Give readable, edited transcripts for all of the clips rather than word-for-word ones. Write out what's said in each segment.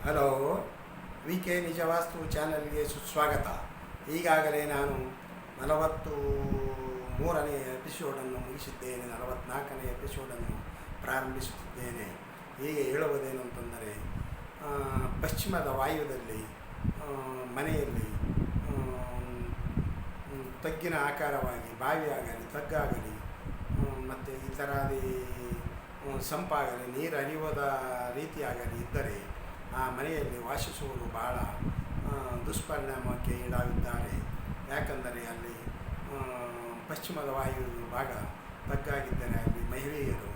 Hello, V K ನಿಜವಾಸ್ತು ಚಾನಲ್ಗೆ ಸುಸ್ವಾಗತ. ಈಗಾಗಲೇ ನಾನು 43ನೇ ಎಪಿಸೋಡನ್ನು ಮುಗಿಸಿದ್ದೇನೆ. 44ನೇ ಎಪಿಸೋಡನ್ನು ಪ್ರಾರಂಭಿಸುತ್ತಿದ್ದೇನೆ. ಹೀಗೆ ಹೇಳುವುದೇನೆಂತಂದರೆ, ಪಶ್ಚಿಮದ ವಾಯುದಲ್ಲಿ ಮನೆಯಲ್ಲಿ ತಗ್ಗಿನ ಆಕಾರವಾಗಿ ಬಾವಿಯಾಗಲಿ ತಗ್ಗಾಗಲಿ ಮತ್ತು ಇತರಾದಿ ಸಂಪಾಗಲಿ ನೀರು ಹರಿಯುವುದ ರೀತಿಯಾಗಲಿ ಇದ್ದರೆ ಆ ಮನೆಯಲ್ಲಿ ವಾಸಿಸುವುದು ಬಹಳ ದುಷ್ಪರಿಣಾಮಕ್ಕೆ ಈಡಾಗುತ್ತಾರೆ. ಯಾಕಂದರೆ ಅಲ್ಲಿ ಪಶ್ಚಿಮದ ವಾಯು ಭಾಗ ತಗ್ಗಾಗಿದ್ದರೆ ಅಲ್ಲಿ ಮಹಿಳೆಯರು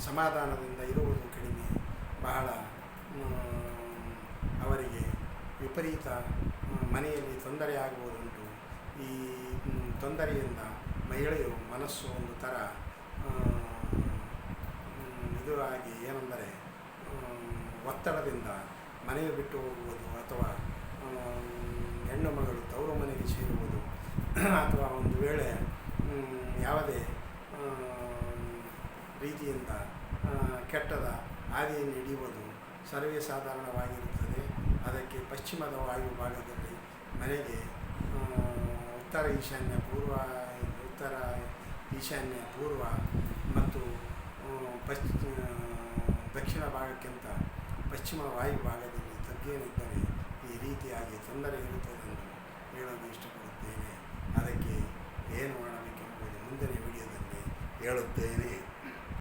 ಸಮಾಧಾನದಿಂದ ಇರುವುದು ಕಡಿಮೆ, ಬಹಳ ಅವರಿಗೆ ವಿಪರೀತ ಮನೆಯಲ್ಲಿ ತೊಂದರೆಯಾಗುವುದುಂಟು. ಈ ತೊಂದರೆಯಿಂದ ಮಹಿಳೆಯು ಮನಸ್ಸು ಒಂದು ಥರ ಇದು ಆಗಿ ಏನೆಂದರೆ ಒತ್ತಡದಿಂದ ಮನೆಗೆ ಬಿಟ್ಟು ಹೋಗುವುದು, ಅಥವಾ ಹೆಣ್ಣು ಮಗಳು ತವರು ಮನೆಗೆ ಸೇರುವುದು, ಅಥವಾ ಒಂದು ವೇಳೆ ಯಾವುದೇ ರೀತಿಯಿಂದ ಕೆಟ್ಟದ ಹಾದಿಯನ್ನು ಹಿಡಿಯುವುದು ಸರ್ವೇ ಸಾಧಾರಣವಾಗಿರುತ್ತದೆ. ಅದಕ್ಕೆ ಪಶ್ಚಿಮದ ವಾಯು ಭಾಗದಲ್ಲಿ ಮನೆಗೆ ಉತ್ತರ ಈಶಾನ್ಯ ಪೂರ್ವ ಮತ್ತು ದಕ್ಷಿಣ ಭಾಗಕ್ಕಿಂತ ಪಶ್ಚಿಮ ವಾಯು ಭಾಗದಲ್ಲಿ ತಗ್ಗೇನಿದ್ದರೆ ಈ ರೀತಿಯಾಗಿ ತೊಂದರೆ ಇರುತ್ತದೆಂದು ಹೇಳಲು ಇಷ್ಟಪಡುತ್ತೇನೆ. ಅದಕ್ಕೆ ಏನು ಮಾಡಬೇಕೆಂಬುದು ಮುಂದಿನ ವಿಡಿಯೋದಲ್ಲಿ ಹೇಳುತ್ತೇನೆ.